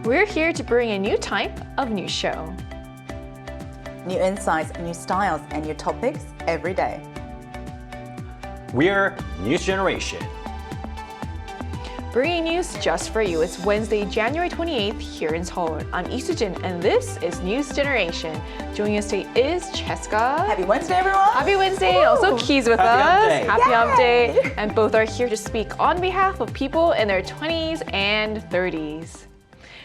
We're here to bring a new type of news show. New insights, new styles, and new topics every day. We're News Generation. Bringing news just for you. It's Wednesday, January 28th here in Seoul. I'm Isujin, and this is News Generation. Joining us today is Cheska. Happy Wednesday, everyone! Happy Wednesday. Woo! Also, Key's with Happy us. Hump Day. Happy Hump Day. Yay! And both are here to speak on behalf of people in their 20s and 30s.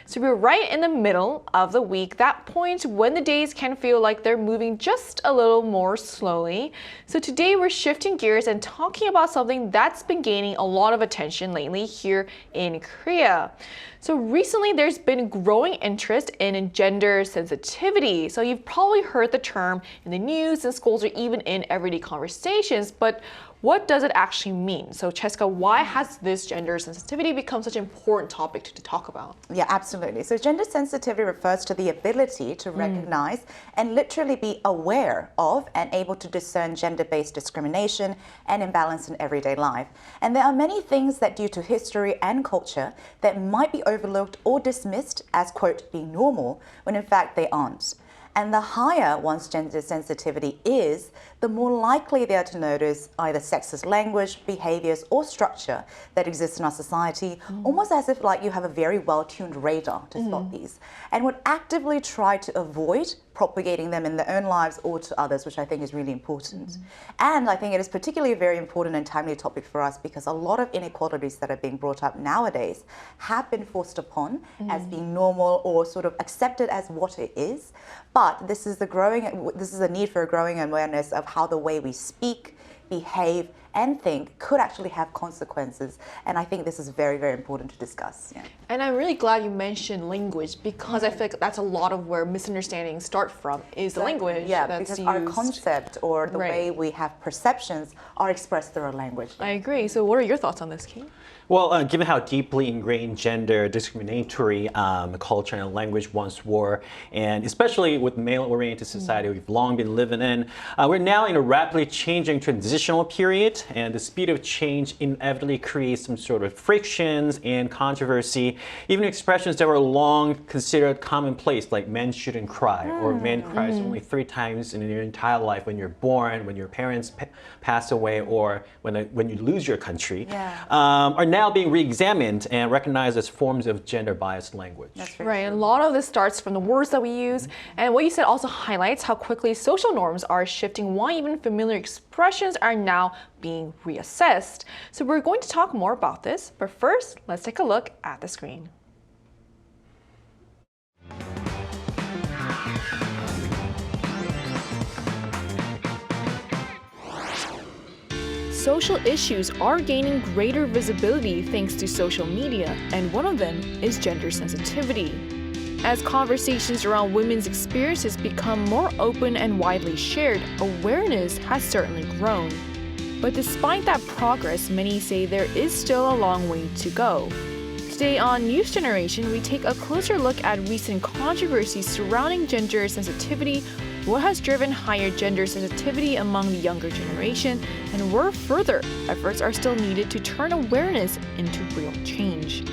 So we're right in the middle of the week, that point when the days can feel like they're moving just a little more slowly. So today we're shifting gears and talking about something that's been gaining a lot of attention lately here in Korea. So recently there's been growing interest in gender sensitivity. So you've probably heard the term in the news, in schools, or even in everyday conversations, but what does it actually mean? So Cheska, why has this gender sensitivity become such an important topic to talk about? Yeah, absolutely. So gender sensitivity refers to the ability to recognize and literally be aware of and able to discern gender-based discrimination and imbalance in everyday life. And there are many things that due to history and culture that might be overlooked or dismissed as, quote, being normal, when in fact they aren't. And the higher one's gender sensitivity is, the more likely they are to notice either sexist language, behaviors, or structure that exists in our society, almost as if like you have a very well-tuned radar to spot these, and would actively try to avoid propagating them in their own lives or to others, which I think is really important. And I think it is particularly a very important and timely topic for us because a lot of inequalities that are being brought up nowadays have been forced upon as being normal or sort of accepted as what it is. But this is a need for a growing awareness of how the way we speak, behave, and think could actually have consequences. And I think this is very, very important to discuss. Yeah. And I'm really glad you mentioned language because I feel like that's a lot of where misunderstandings start from is the language Yeah, that's because used. our concept or the way we have perceptions are expressed through our language. I agree. So what are your thoughts on this, Key? Well, given how deeply ingrained gender discriminatory culture and language once were, and especially with male-oriented society we've long been living in, we're now in a rapidly changing transitional period, and the speed of change inevitably creates some sort of frictions and controversy, even expressions that were long considered commonplace, like men shouldn't cry, or men cries only 3 times in your entire life, when you're born, when your parents pass away, or when you lose your country, are now being re-examined and recognized as forms of gender-biased language. Right, a lot of this starts from the words that we use, and what you said also highlights how quickly social norms are shifting, why even familiar expressions are now being reassessed. So we're going to talk more about this, but first, let's take a look at the screen. Social issues are gaining greater visibility thanks to social media, and one of them is gender sensitivity. As conversations around women's experiences become more open and widely shared, awareness has certainly grown. But despite that progress, many say there is still a long way to go. Today on News Generation, we take a closer look at recent controversies surrounding gender sensitivity, what has driven higher gender sensitivity among the younger generation, and where further efforts are still needed to turn awareness into real change.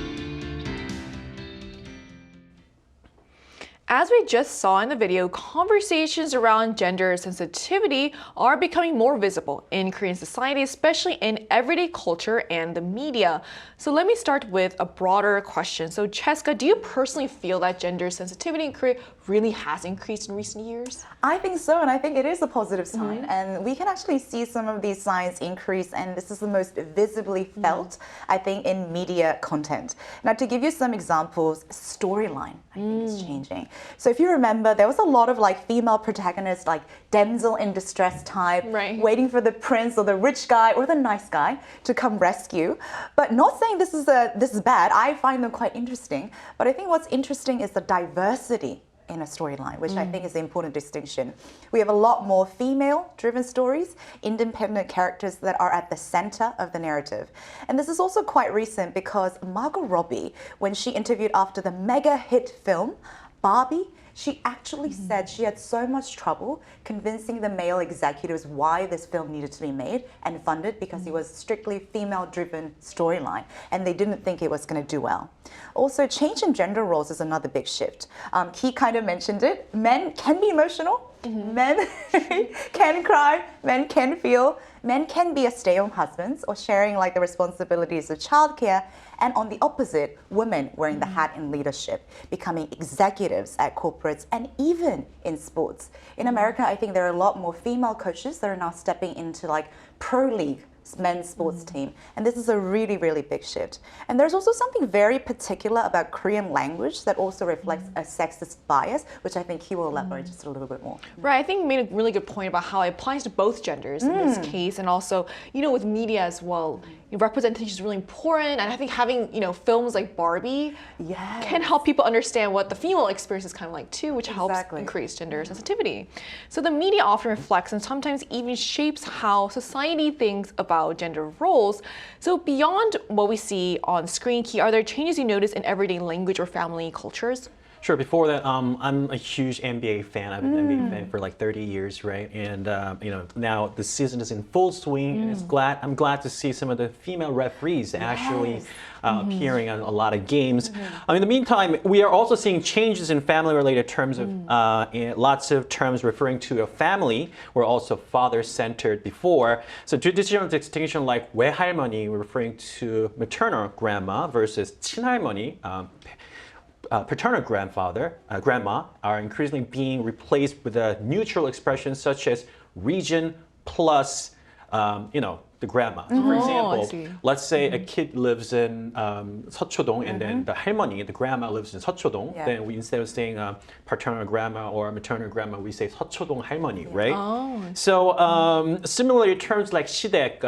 As we just saw in the video, conversations around gender sensitivity are becoming more visible in Korean society, especially in everyday culture and the media. So let me start with a broader question. So Cheska, do you personally feel that gender sensitivity in Korea really has increased in recent years? I think so, and I think it is a positive sign. And we can actually see some of these signs increase, and this is the most visibly felt, I think, in media content. Now, to give you some examples, storyline, I think, is changing. So if you remember, there was a lot of like female protagonists, like damsel in distress type, waiting for the prince or the rich guy or the nice guy to come rescue. But not saying this is bad. I find them quite interesting. But I think what's interesting is the diversity in a storyline, which I think is the important distinction. We have a lot more female-driven stories, independent characters that are at the center of the narrative. And this is also quite recent because Margot Robbie, when she interviewed after the mega hit film Barbie, she actually said she had so much trouble convincing the male executives why this film needed to be made and funded because it was strictly female-driven storyline, and they didn't think it was going to do well. Also, change in gender roles is another big shift. He kind of mentioned it. Men can be emotional. Men can cry, men can feel, men can be a stay-at-home husbands or sharing like the responsibilities of childcare, and on the opposite, women wearing the hat in leadership, becoming executives at corporates and even in sports. In America, I think there are a lot more female coaches that are now stepping into like pro league men's sports team, and this is a really, really big shift. And there's also something very particular about Korean language that also reflects a sexist bias, which I think he will elaborate just a little bit more. Right, I think you made a really good point about how it applies to both genders in this case, and also, with media as well. Representation is really important, and I think having, films like Barbie can help people understand what the female experience is kind of like too, which helps increase gender sensitivity. So the media often reflects and sometimes even shapes how society thinks about gender roles. So beyond what we see on screen, Ki, are there changes you notice in everyday language or family cultures? Sure. Before that, I'm a huge NBA fan. I've been an NBA fan for like 30 years, right? And now the season is in full swing. And I'm glad to see some of the female referees actually appearing on a lot of games. In the meantime, we are also seeing changes in family-related terms of lots of terms referring to a family were also father-centered before. So traditional distinction like 외할머니, referring to maternal grandma, versus 친할머니, paternal grandma, are increasingly being replaced with a neutral expression such as region plus, the grandma. For example, let's say a kid lives in 서초동, and then the 할머니, the grandma, lives in 서초동. Then we, instead of saying paternal grandma or maternal grandma, we say 서초동 할머니, right? So similarly, terms like 시댁,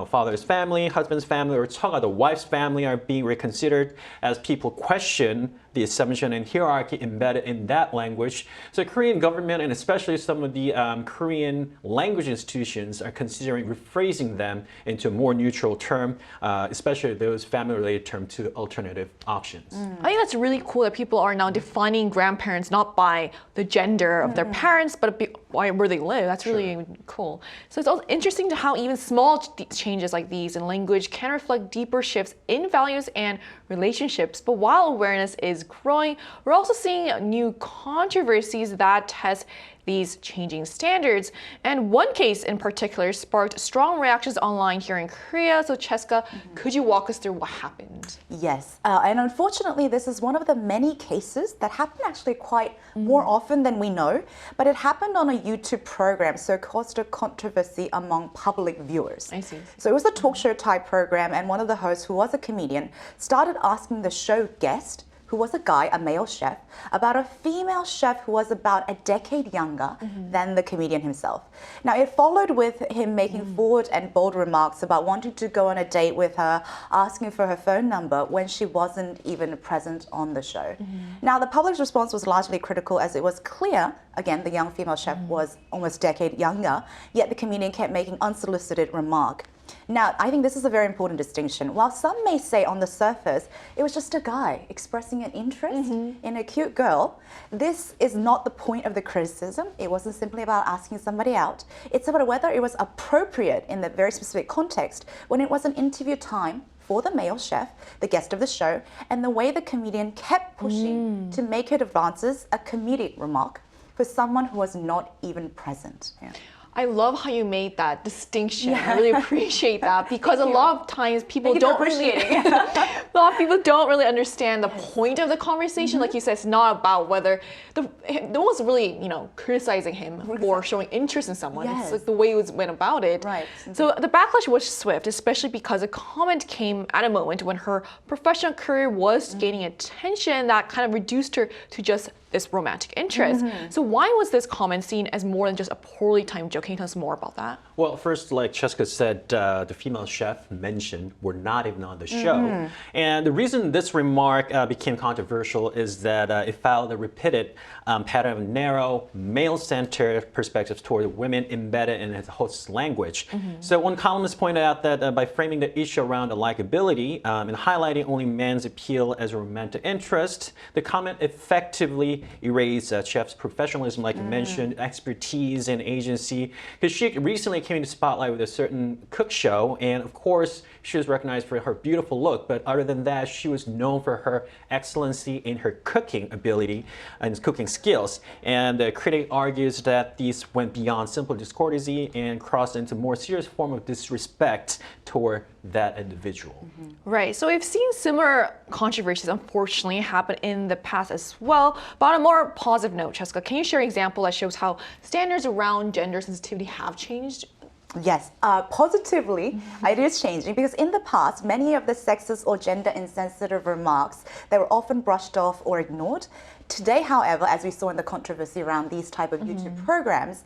father's family, husband's family, or 처가, the wife's family, are being reconsidered as people question the assumption and hierarchy embedded in that language. So Korean government, and especially some of the Korean language institutions, are considering rephrasing them into a more neutral term, especially those family-related terms, to alternative options. I think that's really cool that people are now defining grandparents not by the gender of their parents, but by where they live. That's really cool. So it's also interesting to how even small changes like these in language can reflect deeper shifts in values and relationships. But while awareness is growing, we're also seeing new controversies that test these changing standards. And one case in particular sparked strong reactions online here in Korea. So Cheska, could you walk us through what happened? Yes, and unfortunately this is one of the many cases that happen actually quite more often than we know, but it happened on a YouTube program, so it caused a controversy among public viewers. I see. So it was a talk show type program, and one of the hosts, who was a comedian, started asking the show guest, who was a guy, a male chef, about a female chef who was about a decade younger than the comedian himself. Now, it followed with him making forward and bold remarks about wanting to go on a date with her, asking for her phone number when she wasn't even present on the show. Now, the public's response was largely critical, as it was clear, again, the young female chef was almost a decade younger, yet the comedian kept making unsolicited remarks. Now, I think this is a very important distinction. While some may say on the surface, it was just a guy expressing an interest in a cute girl, this is not the point of the criticism. It wasn't simply about asking somebody out. It's about whether it was appropriate in that very specific context when it was an interview time for the male chef, the guest of the show, and the way the comedian kept pushing to make her advances a comedic remark for someone who was not even present. I love how you made that distinction. I really appreciate that, because a lot of times people don't really a lot of people don't really understand the point of the conversation. Like you said, it's not about whether no one's really criticizing him for showing interest in someone. It's like the way it went about it. Right. So the backlash was swift, especially because a comment came at a moment when her professional career was gaining attention that kind of reduced her to just this romantic interest. So why was this comment seen as more than just a poorly timed joke? Can you tell us more about that? Well, first, like Cheska said, the female chef mentioned were not even on the show. And the reason this remark became controversial is that it followed a repeated pattern of narrow, male-centered perspectives toward women embedded in its host's language. So one columnist pointed out that by framing the issue around the likability and highlighting only man's appeal as a romantic interest, the comment effectively completely erase chef's professionalism, like you mentioned, expertise and agency. Because she recently came into spotlight with a certain cook show, and of course, she was recognized for her beautiful look, but other than that, she was known for her excellency in her cooking ability and cooking skills. And the critic argues that these went beyond simple discourtesy and crossed into more serious form of disrespect toward that individual. Right, so we've seen similar controversies unfortunately happen in the past as well. But on a more positive note, Cheska, can you share an example that shows how standards around gender sensitivity have changed? Yes, positively, it is changing because in the past, many of the sexist or gender insensitive remarks that were often brushed off or ignored. Today, however, as we saw in the controversy around these type of YouTube programs,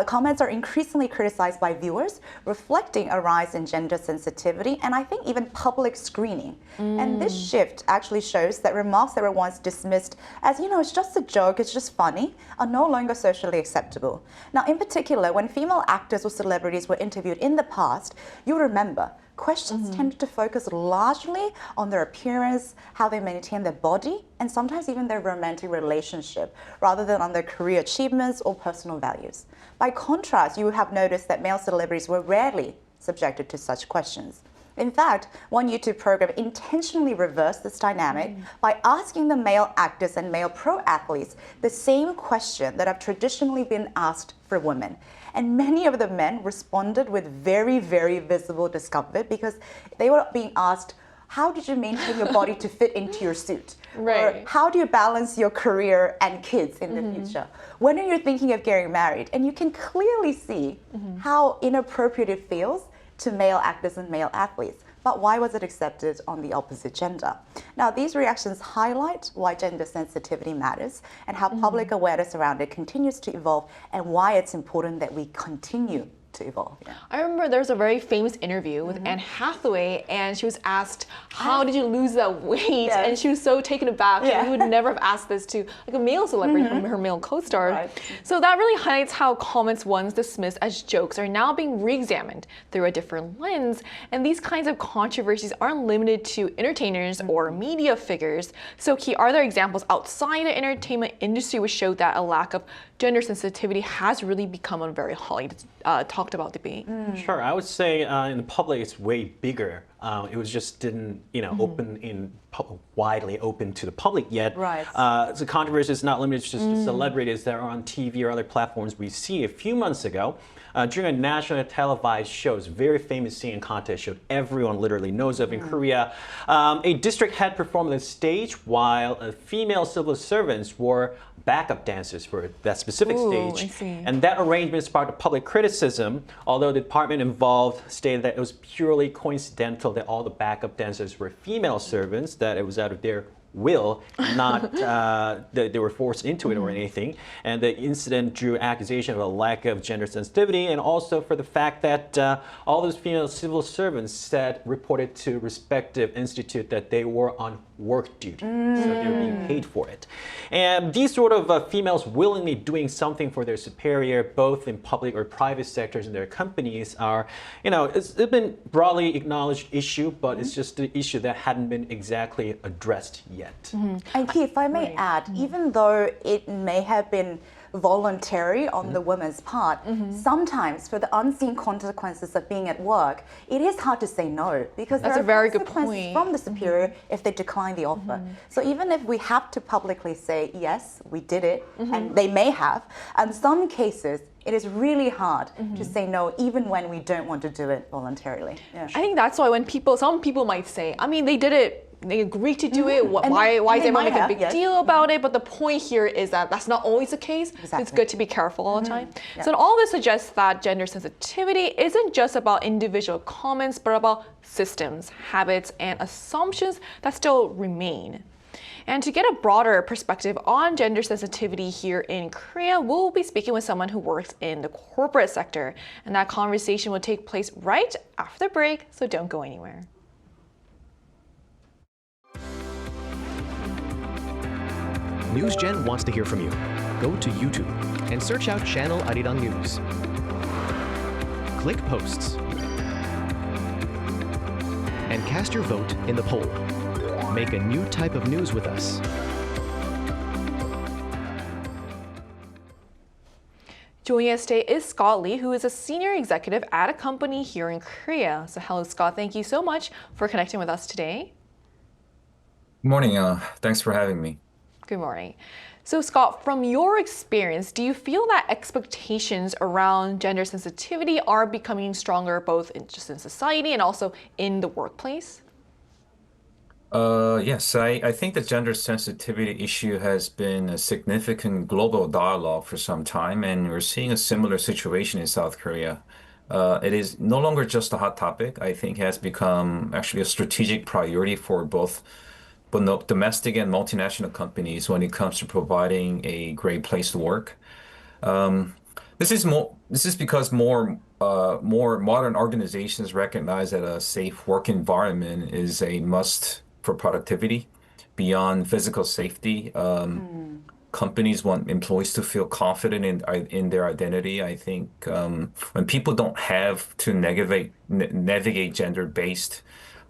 comments are increasingly criticized by viewers, reflecting a rise in gender sensitivity and I think even public screening. And this shift actually shows that remarks that were once dismissed as, it's just a joke, it's just funny, are no longer socially acceptable. Now, in particular, when female actors or celebrities were interviewed in the past, you remember, questions tended to focus largely on their appearance, how they maintain their body, and sometimes even their romantic relationship, rather than on their career achievements or personal values. By contrast, you would have noticed that male celebrities were rarely subjected to such questions. In fact, one YouTube program intentionally reversed this dynamic by asking the male actors and male pro athletes the same question that have traditionally been asked for women. And many of the men responded with very, very visible discomfort because they were being asked, how did you maintain your body to fit into your suit? Right. Or how do you balance your career and kids in the future? When are you thinking of getting married? And you can clearly see how inappropriate it feels to male actors and male athletes. But why was it accepted on the opposite gender? Now, these reactions highlight why gender sensitivity matters and how public awareness around it continues to evolve and why it's important that we continue to evolve. Yeah. I remember there was a very famous interview with Anne Hathaway, and she was asked, how did you lose that weight? Yes. And she was so taken aback. Yeah. She would never have asked this to like a male celebrity from her male co-star. Right. So that really highlights how comments once dismissed as jokes are now being re-examined through a different lens. And these kinds of controversies aren't limited to entertainers or media figures. So Ki, are there examples outside the entertainment industry which show that a lack of gender sensitivity has really become a very hotly talked about debate? Sure, I would say in the public it's way bigger. It was just didn't, open in widely open to the public yet. Right. The controversy is not limited to just the celebrities that are on TV or other platforms. We see a few months ago during a national televised show, it's a very famous singing contest show everyone literally knows of in Korea. A district head performed on the stage while female civil servants were backup dancers for that specific stage. I see. And that arrangement sparked public criticism, although the department involved stated that it was purely coincidental that all the backup dancers were female servants, that it was out of their will, not that they were forced into it or anything. And the incident drew accusation of a lack of gender sensitivity, and also for the fact that all those female civil servants said, reported to respective institute that they were on work duty, so they were being paid for it. And these sort of females willingly doing something for their superior, both in public or private sectors in their companies, are, it's been broadly acknowledged issue, but it's just an issue that hadn't been exactly addressed yet. And Keith, if I may add, even though it may have been voluntary on the woman's part, sometimes for the unseen consequences of being at work, it is hard to say no because That's there a are very good consequences point. from the superior if they decline the offer. So even if we have to publicly say, yes, we did it, and they may have, in some cases, it is really hard to say no, even when we don't want to do it voluntarily. Yeah. I think that's why when some people might say, they did it, they agreed to do it, why is everyone making a big deal about it? But the point here is that that's not always the case. Exactly. It's good to be careful all the time. Yeah. So all this suggests that gender sensitivity isn't just about individual comments, but about systems, habits, and assumptions that still remain. And to get a broader perspective on gender sensitivity here in Korea, we'll be speaking with someone who works in the corporate sector. And that conversation will take place right after the break, so don't go anywhere. NewsGen wants to hear from you. Go to YouTube and search out channel Arirang News. Click Posts and cast your vote in the poll. Make a new type of news with us. Joining us today is Scott Lee, who is a senior executive at a company here in Korea. So hello, Scott. Thank you so much for connecting with us today. Good morning. Thanks for having me. Good morning. So Scott, from your experience, do you feel that expectations around gender sensitivity are becoming stronger both just in society and also in the workplace? Yes, I think the gender sensitivity issue has been a significant global dialogue for some time, and we're seeing a similar situation in South Korea. It is no longer just a hot topic. I think it has become actually a strategic priority for both domestic and multinational companies when it comes to providing a great place to work. This is because more modern organizations recognize that a safe work environment is a must for productivity beyond physical safety. Companies want employees to feel confident in their identity. I think when people don't have to navigate gender-based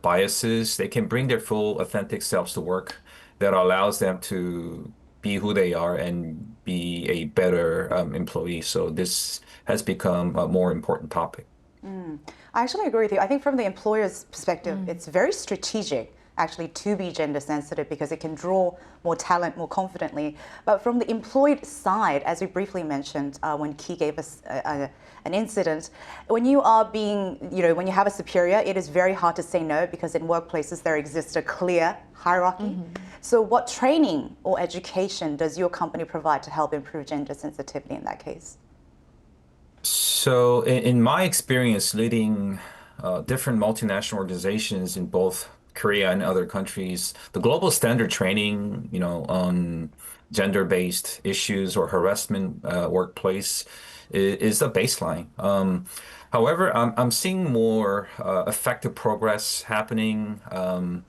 biases, they can bring their full authentic selves to work that allows them to be who they are and be a better employee. So this has become a more important topic. I actually agree with you. I think from the employer's perspective, it's very strategic actually to be gender sensitive because it can draw more talent more confidently. But from the employed side, as we briefly mentioned when Key gave us an incident, when you are being, when you have a superior, it is very hard to say no because in workplaces there exists a clear hierarchy. So what training or education does your company provide to help improve gender sensitivity in that case? So in my experience leading different multinational organizations in both Korea and other countries, the global standard training, on gender-based issues or harassment workplace is a baseline. However, I'm seeing more effective progress happening, and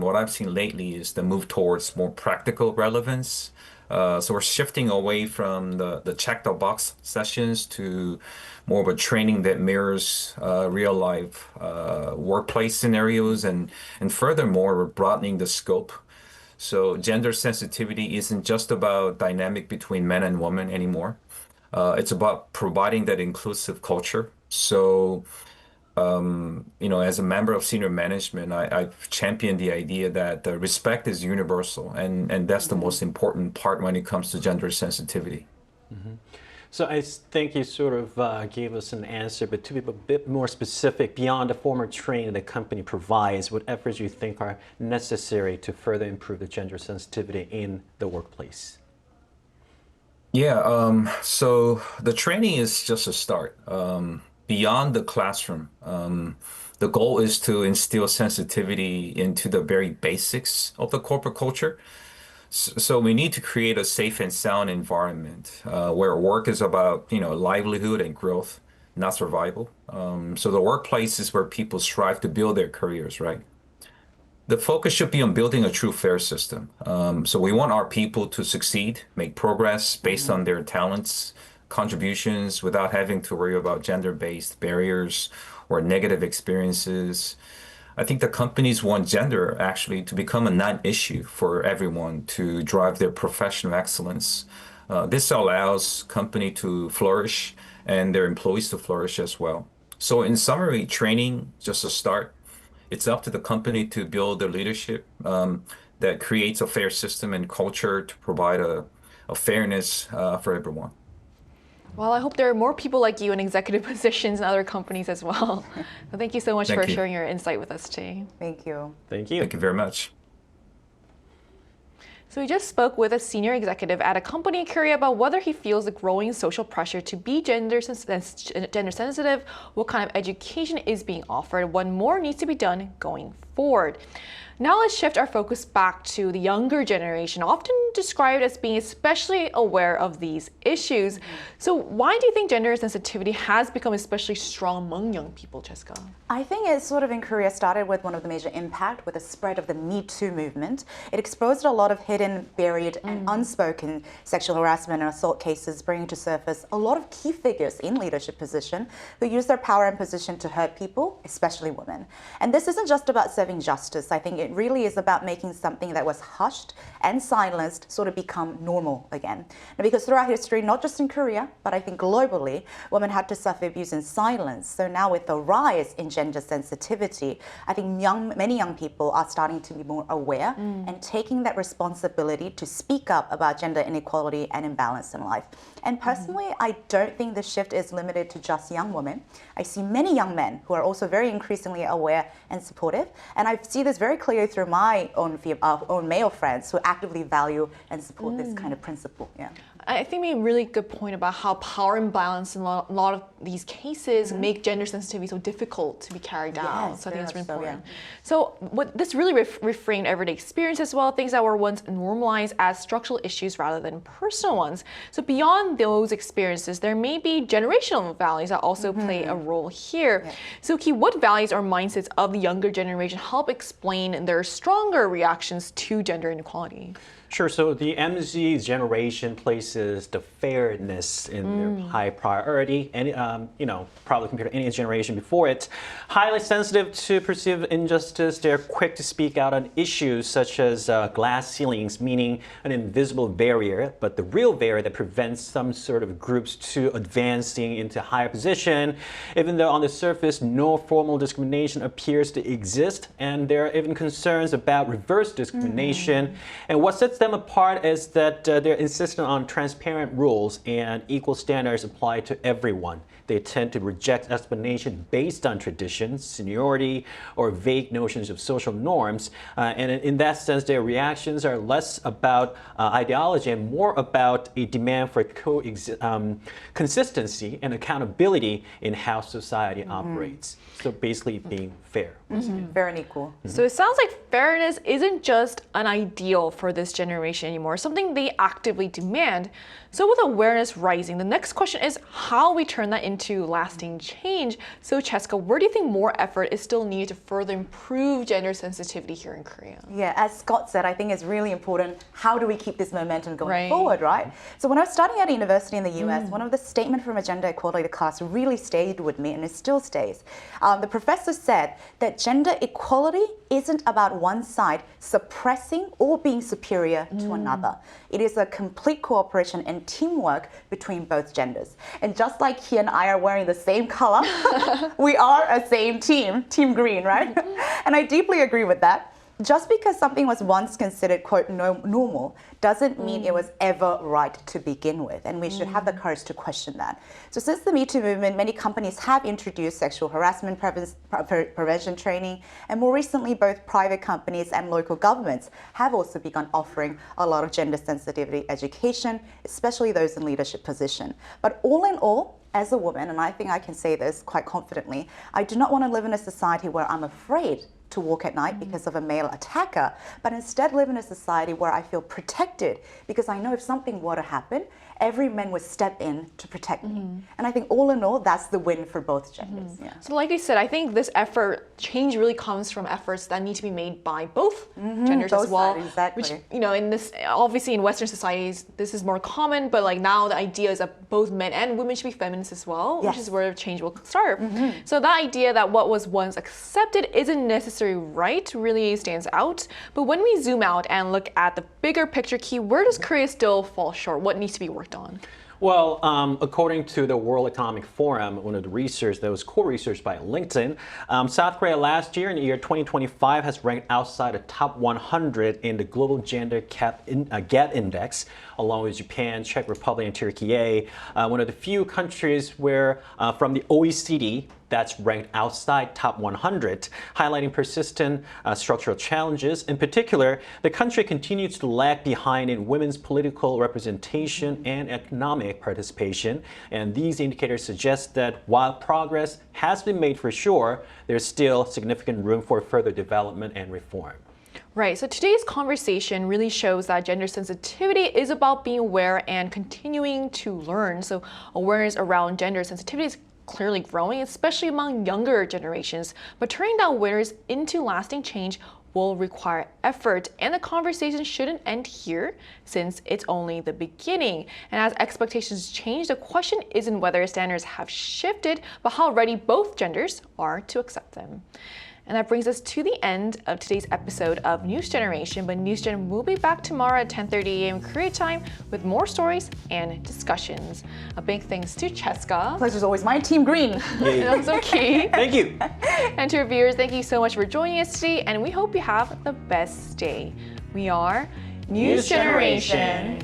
what I've seen lately is the move towards more practical relevance. So we're shifting away from the check the box sessions to more of a training that mirrors real life workplace scenarios, and furthermore, we're broadening the scope. So gender sensitivity isn't just about dynamic between men and women anymore. It's about providing that inclusive culture. So as a member of senior management, I've championed the idea that respect is universal, and that's the most important part when it comes to gender sensitivity. So I think you sort of gave us an answer, but to be a bit more specific, beyond the formal training the company provides, what efforts you think are necessary to further improve the gender sensitivity in the workplace? Yeah, so the training is just a start. Beyond the classroom, the goal is to instill sensitivity into the very basics of the corporate culture. So we need to create a safe and sound environment where work is about, livelihood and growth, not survival. So the workplace is where people strive to build their careers, right? The focus should be on building a true fair system. So we want our people to succeed, make progress based on their talents, contributions without having to worry about gender-based barriers or negative experiences. I think the companies want gender actually to become a non-issue for everyone to drive their professional excellence. This allows company to flourish and their employees to flourish as well. So in summary, training, just a start. It's up to the company to build the leadership that creates a fair system and culture to provide a fairness for everyone. Well, I hope there are more people like you in executive positions in other companies as well. So thank you so much for sharing your insight with us today. Thank you. Thank you. Thank you very much. So we just spoke with a senior executive at a company in Korea about whether he feels the growing social pressure to be gender sensitive, what kind of education is being offered, what more needs to be done going forward. Now let's shift our focus back to the younger generation, often described as being especially aware of these issues. So why do you think gender sensitivity has become especially strong among young people, Jessica? I think it sort of in Korea started with one of the major impact with the spread of the Me Too movement. It exposed a lot of hidden, buried, and unspoken sexual harassment and assault cases, bringing to surface a lot of key figures in leadership position who use their power and position to hurt people, especially women. And this isn't just about serving justice. I think it really is about making something that was hushed and silenced sort of become normal again. Now, because throughout history, not just in Korea, but I think globally, women had to suffer abuse in silence. So now with the rise in gender sensitivity, I think many young people are starting to be more aware and taking that responsibility to speak up about gender inequality and imbalance in life. And personally, I don't think the shift is limited to just young women. I see many young men who are also very increasingly aware and supportive. And I see this very clearly through my own male friends who actively value and support this kind of principle. Yeah. I think you made a really good point about how power imbalance in a lot of these cases make gender sensitivity so difficult to be carried out. Yes, So I think it's really very important. So what this really reframed everyday experience as well, things that were once normalized as structural issues rather than personal ones. So beyond those experiences, there may be generational values that also play a role here. Yeah. So Ki, what values or mindsets of the younger generation help explain their stronger reactions to gender inequality? Sure. So the MZ generation places the fairness in their high priority, and probably compared to any generation before it. Highly sensitive to perceived injustice, they're quick to speak out on issues such as glass ceilings, meaning an invisible barrier, but the real barrier that prevents some sort of groups to advancing into higher position, even though on the surface no formal discrimination appears to exist, and there are even concerns about reverse discrimination. And what sets them apart is that they're insistent on transparent rules and equal standards applied to everyone. They tend to reject explanation based on tradition, seniority, or vague notions of social norms. And in that sense, their reactions are less about ideology and more about a demand for consistency and accountability in how society operates. So basically being fair. Fair and equal. So it sounds like fairness isn't just an ideal for this generation anymore, something they actively demand. So with awareness rising, the next question is how we turn that into lasting change. So Cheska, where do you think more effort is still needed to further improve gender sensitivity here in Korea? Yeah, as Scott said, I think it's really important. How do we keep this momentum going forward, right? So when I was studying at a university in the US, one of the statements from a gender equality class really stayed with me, and it still stays. The professor said that gender equality isn't about one side suppressing or being superior to another. It is a complete cooperation and teamwork between both genders. And just like he and I are wearing the same color, we are a same team, Team Green, right? And I deeply agree with that. Just because something was once considered, quote, normal, doesn't mean it was ever right to begin with. And we should have the courage to question that. So since the Me Too movement, many companies have introduced sexual harassment prevention training. And more recently, both private companies and local governments have also begun offering a lot of gender sensitivity education, especially those in leadership position. But all in all, as a woman, and I think I can say this quite confidently, I do not want to live in a society where I'm afraid to walk at night because of a male attacker, but instead live in a society where I feel protected because I know if something were to happen, every man would step in to protect me. And I think all in all, that's the win for both genders. Yeah. So like I said, I think this change really comes from efforts that need to be made by both genders both as well. sides, exactly. Which, in this, obviously in Western societies, this is more common, but like now the idea is that both men and women should be feminists as well, which is where change will start. So that idea that what was once accepted isn't necessarily right really stands out. But when we zoom out and look at the bigger picture, Ki, where does Korea still fall short? What needs to be worked on? Well, according to the World Economic Forum, one of the research that was co-researched by LinkedIn, South Korea last year in the year 2025 has ranked outside the top 100 in the global gender gap index, along with Japan, Czech Republic, and Turkey, one of the few countries where from the OECD that's ranked outside top 100, highlighting persistent structural challenges. In particular, the country continues to lag behind in women's political representation and economic participation. And these indicators suggest that while progress has been made for sure, there's still significant room for further development and reform. Right, so today's conversation really shows that gender sensitivity is about being aware and continuing to learn. So awareness around gender sensitivity is clearly growing, especially among younger generations. But turning that awareness into lasting change will require effort, and the conversation shouldn't end here since it's only the beginning. And as expectations change, the question isn't whether standards have shifted, but how ready both genders are to accept them. And that brings us to the end of today's episode of News Generation. But News Gen will be back tomorrow at 10:30 a.m. Korea time with more stories and discussions. A big thanks to Cheska. Pleasure's always mine, Team Green. And also Key. Thank you. And to our viewers, thank you so much for joining us today, and we hope you have the best day. We are News Generation.